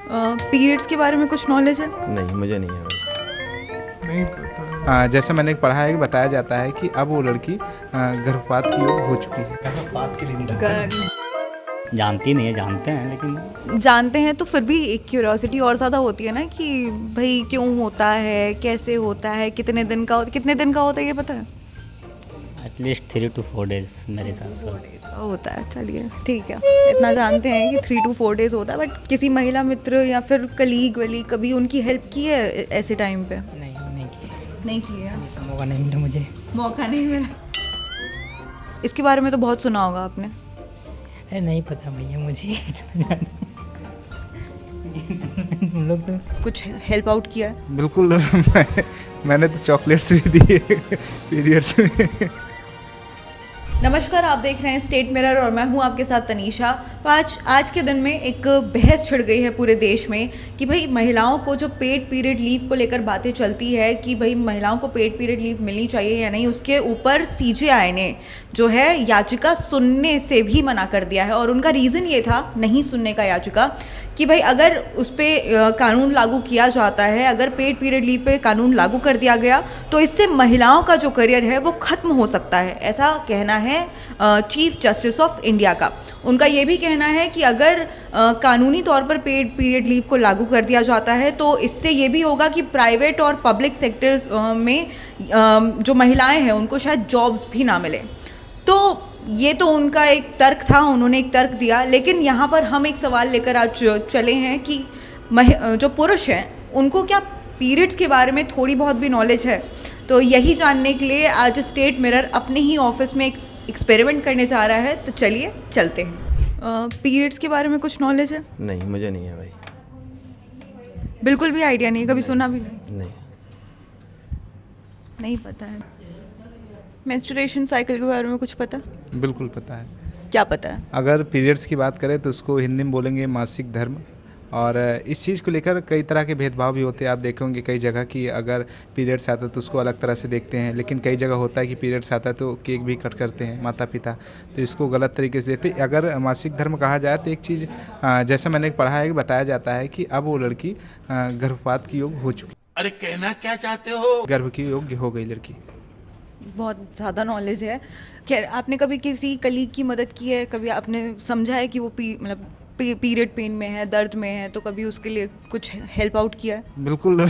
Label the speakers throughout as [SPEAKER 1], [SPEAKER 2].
[SPEAKER 1] Periods के बारे में कुछ नॉलेज है?
[SPEAKER 2] नहीं, मुझे नहीं है भाई।
[SPEAKER 3] नहीं पता। जैसे मैंने पढ़ा है कि बताया जाता है कि अब वो लड़की गर्भपात की ओर हो चुकी है।
[SPEAKER 2] गर्भपात के लिए नहीं ढका।
[SPEAKER 4] जानती नहीं है, जानते हैं लेकिन
[SPEAKER 1] जानते हैं तो फिर भी एक क्यूरियोसिटी और ज़्यादा होती है ना कि भाई क्यों होता है, कैसे होता है, कितने दिन का होता है ये पता है?
[SPEAKER 4] एटलीस्ट 3 to 4 days मेरे हिसाब से।
[SPEAKER 1] होता है, चलिए ठीक है, इतना जानते हैं कि 3 to 4 days होता है। बट किसी महिला मित्र या फिर कलीग वली कभी उनकी हेल्प की है ऐसे टाइम पे?
[SPEAKER 5] नहीं किया,
[SPEAKER 1] नहीं की है,
[SPEAKER 5] मौका नहीं मिला मुझे।
[SPEAKER 1] मौका नहीं मिला। इसके बारे में तो बहुत सुना होगा आपने।
[SPEAKER 5] अरे नहीं पता भैया मुझे। तुम लोग तो
[SPEAKER 1] कुछ हेल्प आउट किया है?
[SPEAKER 3] बिल्कुल। मैंने तो चॉकलेट्स भी दिए पीरियड्स में।
[SPEAKER 1] नमस्कार, आप देख रहे हैं स्टेट मिरर और मैं हूं आपके साथ तनीषा। तो आज के दिन में एक बहस छिड़ गई है पूरे देश में कि भाई महिलाओं को जो पेड पीरियड लीव को लेकर बातें चलती है कि भाई महिलाओं को पेड पीरियड लीव मिलनी चाहिए या नहीं, उसके ऊपर सीजेआई ने जो है याचिका सुनने से भी मना कर दिया है। और उनका रीज़न ये था नहीं सुनने का याचिका कि भाई अगर उस पर कानून लागू किया जाता है, अगर पेड पीरियड लीव पे कानून लागू कर दिया गया तो इससे महिलाओं का जो करियर है वो ख़त्म हो सकता है, ऐसा कहना है चीफ जस्टिस ऑफ इंडिया का। उनका ये भी कहना है कि अगर कानूनी तौर पर पेड पीरियड लीव को लागू कर दिया जाता है तो इससे ये भी होगा कि प्राइवेट और पब्लिक सेक्टर्स में जो महिलाएं हैं उनको शायद जॉब्स भी ना मिले। तो ये तो उनका एक तर्क था, उन्होंने एक तर्क दिया। लेकिन यहाँ पर हम एक सवाल लेकर आज चले हैं कि जो पुरुष हैं उनको क्या पीरियड्स के बारे में थोड़ी बहुत भी नॉलेज है? तो यही जानने के लिए आज स्टेट मिरर अपने ही ऑफिस में एक एक्सपेरिमेंट करने जा रहा है। तो चलिए चलते हैं। पीरियड्स के बारे में कुछ नॉलेज है?
[SPEAKER 2] नहीं, मुझे नहीं है भाई।
[SPEAKER 1] बिल्कुल भी आइडिया नहीं, कभी सुना भी नहीं?
[SPEAKER 2] नहीं।
[SPEAKER 1] नहीं पता है। मेंस्ट्रुएशन साइकिल के बारे में कुछ पता?
[SPEAKER 3] बिल्कुल पता है।
[SPEAKER 1] क्या पता है?
[SPEAKER 3] अगर पीरियड्स की बात करें तो उसको हिंदी में बोलेंगे मासिक धर्म। और इस चीज़ को लेकर कई तरह के भेदभाव भी होते हैं। आप देखेंगे कई जगह कि अगर पीरियड्स आता है तो उसको अलग तरह से देखते हैं, लेकिन कई जगह होता है कि पीरियड्स आता है तो केक भी कट करते हैं माता पिता, तो इसको गलत तरीके से देते हैं। अगर मासिक धर्म कहा जाए तो एक चीज़ जैसा मैंने पढ़ा है कि बताया जाता है कि अब वो लड़की गर्भपात की योग्य हो चुकी।
[SPEAKER 6] अरे कहना क्या चाहते हो?
[SPEAKER 3] गर्भ की योग्य हो गई लड़की।
[SPEAKER 1] बहुत ज़्यादा नॉलेज है। खैर, आपने कभी किसी कलीग की मदद की है? कभी आपने समझा है कि वो पीरियड पेन में है, दर्द में है, तो कभी उसके लिए कुछ हेल्प आउट किया है?
[SPEAKER 3] बिल्कुल।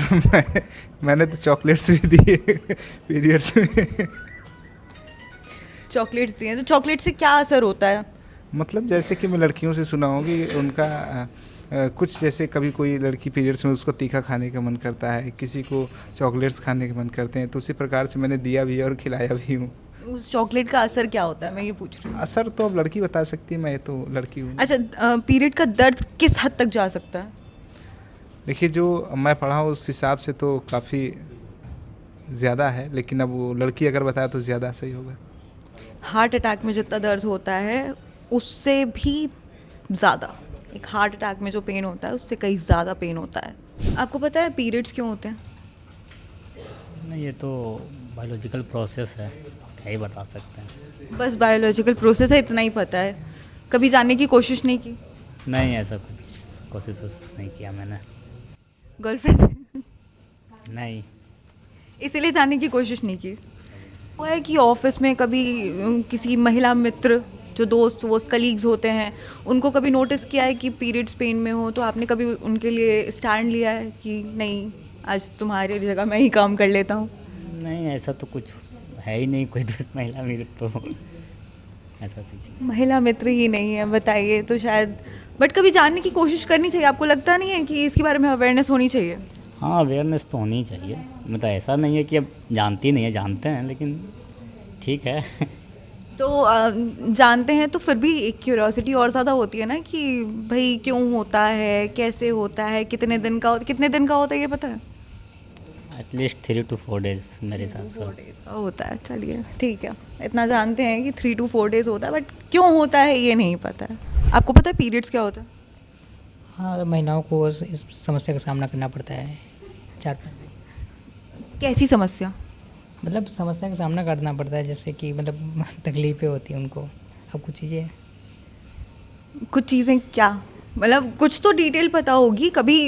[SPEAKER 3] मैंने तो चॉकलेट्स भी दिए पीरियड्स में।
[SPEAKER 1] चॉकलेट्स दिए? तो चॉकलेट से क्या असर होता है?
[SPEAKER 3] मतलब जैसे कि मैं लड़कियों से सुना हूँ कि उनका कुछ जैसे कभी कोई लड़की पीरियड्स में उसको तीखा खाने का मन करता है, किसी को चॉकलेट्स खाने का मन करते हैं, तो उसी प्रकार से मैंने दिया भी है और खिलाया भी हूँ।
[SPEAKER 1] उस चॉकलेट का असर क्या होता है, मैं ये पूछ रही हूँ।
[SPEAKER 3] असर तो अब लड़की बता सकती है, मैं तो लड़की हूँ।
[SPEAKER 1] अच्छा, पीरियड का दर्द किस हद तक जा सकता है?
[SPEAKER 3] देखिए, जो मैं पढ़ा हूँ उस हिसाब से तो काफ़ी ज़्यादा है, लेकिन अब वो लड़की अगर बताए तो ज़्यादा सही होगा।
[SPEAKER 1] हार्ट अटैक में जितना दर्द होता है उससे भी ज़्यादा, एक हार्ट अटैक में जो पेन होता है उससे कहीं ज़्यादा पेन होता है। आपको पता है पीरियड्स क्यों होते हैं?
[SPEAKER 4] नहीं, ये तो बायोलॉजिकल प्रोसेस है, क्या ही बता सकते हैं।
[SPEAKER 1] बस बायोलॉजिकल प्रोसेस है, इतना ही पता है। कभी जानने की कोशिश नहीं की?
[SPEAKER 4] नहीं, ऐसा कुछ कोशिश नहीं किया मैंने।
[SPEAKER 1] गर्लफ्रेंड?
[SPEAKER 4] नहीं।
[SPEAKER 1] इसीलिए जानने की कोशिश नहीं की। वो है कि ऑफिस में कभी किसी महिला मित्र, जो दोस्त वोस्त कलीग्स होते हैं, उनको कभी नोटिस किया है कि पीरियड्स पेन में हो, तो आपने कभी उनके लिए स्टैंड लिया है कि नहीं आज तुम्हारी जगह मैं ही काम कर लेता हूँ?
[SPEAKER 4] नहीं, ऐसा तो कुछ है ही नहीं, कोई दोस्त महिला मित्र तो ऐसा कुछ।
[SPEAKER 1] महिला मित्र ही नहीं है, बताइए तो शायद। बट कभी जानने की कोशिश करनी चाहिए, आपको लगता नहीं है कि इसके बारे में अवेयरनेस होनी चाहिए?
[SPEAKER 4] हाँ, अवेयरनेस तो होनी चाहिए। मतलब ऐसा नहीं है कि अब जानती नहीं है, जानते हैं लेकिन ठीक है।
[SPEAKER 1] तो जानते हैं तो फिर भी एक क्यूरियोसिटी और ज़्यादा होती है ना कि भाई क्यों होता है, कैसे होता है, कितने दिन का होता है ये पता है?
[SPEAKER 4] एटलीस्ट 3 to 4 days मेरे हिसाब से।
[SPEAKER 1] 4 days का होता है, चलिए ठीक है, इतना जानते हैं कि 3 to 4 days होता है। बट क्यों होता है ये नहीं पता है। आपको पता है पीरियड्स क्या होता है?
[SPEAKER 5] हाँ, महिलाओं को इस समस्या का सामना करना पड़ता है 4-5 दिन।
[SPEAKER 1] कैसी समस्या?
[SPEAKER 5] मतलब समस्या का सामना करना पड़ता है, जैसे कि मतलब तकलीफ़ें होती हैं उनको। अब कुछ चीज़ें
[SPEAKER 1] कुछ चीज़ें क्या? मतलब कुछ तो डिटेल पता होगी, कभी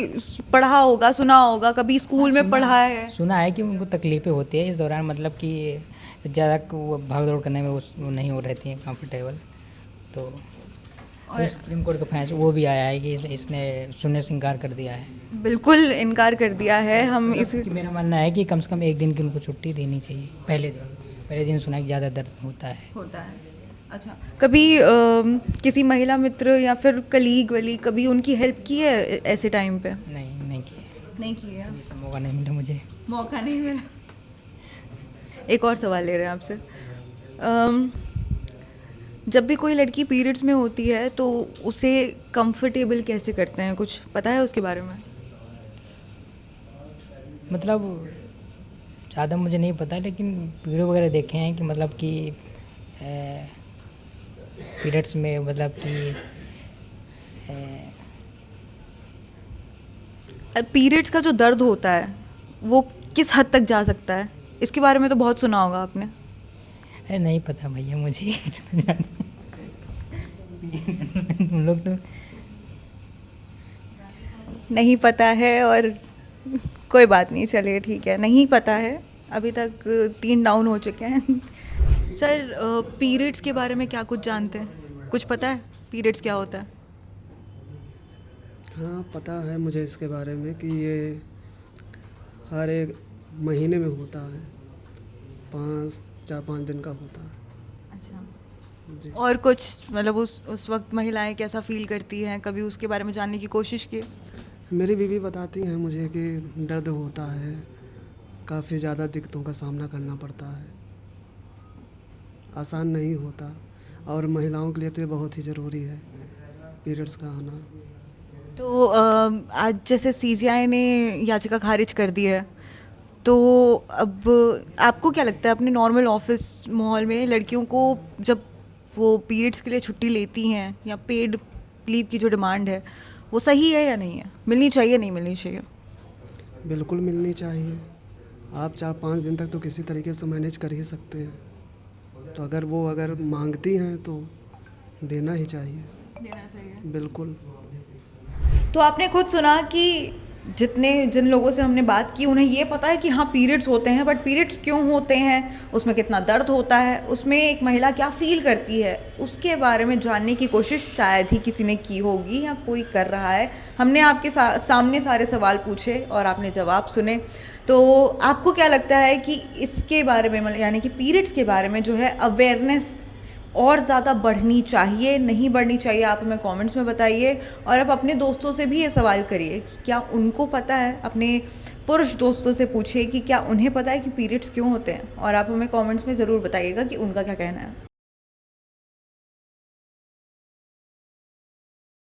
[SPEAKER 1] पढ़ा होगा, सुना होगा, कभी स्कूल में पढ़ा है।
[SPEAKER 5] सुना है कि उनको तकलीफ़ें होती है इस दौरान, मतलब कि ज़्यादा वो भाग दौड़ करने में वो नहीं हो रहती हैं कंफर्टेबल। तो
[SPEAKER 1] और
[SPEAKER 5] सुप्रीम कोर्ट का फैसला वो भी आया है कि इसने सुनने से इनकार कर दिया है।
[SPEAKER 1] बिल्कुल इनकार कर दिया है हम इस
[SPEAKER 5] कि मेरा मानना है कि कम से कम एक दिन की उनको छुट्टी देनी चाहिए। पहले दिन सुना है कि ज़्यादा दर्द होता है।
[SPEAKER 1] होता है। अच्छा, कभी किसी महिला मित्र या फिर कलीग वली कभी उनकी हेल्प की है ऐसे टाइम पे?
[SPEAKER 5] नहीं किए,
[SPEAKER 1] नहीं की है,
[SPEAKER 5] अभी से मौका नहीं मिला मुझे।
[SPEAKER 1] मौका नहीं मिला। एक और सवाल ले रहे हैं आपसे। जब भी कोई लड़की पीरियड्स में होती है तो उसे कंफर्टेबल कैसे करते हैं, कुछ पता है उसके बारे में?
[SPEAKER 5] मतलब ज़्यादा मुझे नहीं पता, लेकिन वीडियो वगैरह देखे हैं कि मतलब कि पीरियड्स में मतलब कि
[SPEAKER 1] पीरियड्स का जो दर्द होता है वो किस हद तक जा सकता है, इसके बारे में तो बहुत सुना होगा आपने।
[SPEAKER 5] अरे नहीं पता भैया मुझे। तुम लोग तो
[SPEAKER 1] नहीं पता है, और कोई बात नहीं, चलिए ठीक है, नहीं पता है। अभी तक 3 डाउन हो चुके हैं। सर, पीरियड्स के बारे में क्या कुछ जानते हैं, कुछ पता है पीरियड्स क्या होता है?
[SPEAKER 7] हाँ, पता है मुझे इसके बारे में कि ये हर एक महीने में होता है, 4-5 दिन का होता है।
[SPEAKER 1] अच्छा,
[SPEAKER 7] जी।
[SPEAKER 1] और कुछ मतलब उस वक्त महिलाएं कैसा फील करती हैं, कभी उसके बारे में जानने की कोशिश की?
[SPEAKER 7] मेरी बीवी बताती हैं मुझे कि दर्द होता है, काफ़ी ज़्यादा दिक्कतों का सामना करना पड़ता है, आसान नहीं होता, और महिलाओं के लिए तो ये बहुत ही ज़रूरी है पीरियड्स का आना।
[SPEAKER 1] तो आज जैसे सीजीआई ने याचिका खारिज कर दी है, तो अब आपको क्या लगता है अपने नॉर्मल ऑफिस माहौल में लड़कियों को जब वो पीरियड्स के लिए छुट्टी लेती हैं या पेड लीव की जो डिमांड है वो सही है या नहीं है, मिलनी चाहिए नहीं मिलनी चाहिए?
[SPEAKER 7] बिल्कुल मिलनी चाहिए। आप 4-5 दिन तक तो किसी तरीके से मैनेज कर ही सकते हैं, तो अगर मांगती हैं तो देना ही चाहिए।
[SPEAKER 1] देना चाहिए।
[SPEAKER 7] बिल्कुल।
[SPEAKER 1] तो आपने खुद सुना कि जिन लोगों से हमने बात की उन्हें ये पता है कि हाँ पीरियड्स होते हैं, बट पीरियड्स क्यों होते हैं, उसमें कितना दर्द होता है, उसमें एक महिला क्या फील करती है, उसके बारे में जानने की कोशिश शायद ही किसी ने की होगी या कोई कर रहा है। हमने आपके सामने सारे सवाल पूछे और आपने जवाब सुने। तो आपको क्या लगता है कि इसके बारे में, यानी कि पीरियड्स के बारे में जो है अवेयरनेस और ज़्यादा बढ़नी चाहिए, नहीं बढ़नी चाहिए, आप हमें कमेंट्स में बताइए। और आप अपने दोस्तों से भी ये सवाल करिए कि क्या उनको पता है, अपने पुरुष दोस्तों से पूछिए कि क्या उन्हें पता है कि पीरियड्स क्यों होते हैं, और आप हमें कमेंट्स में ज़रूर बताइएगा कि उनका क्या कहना है।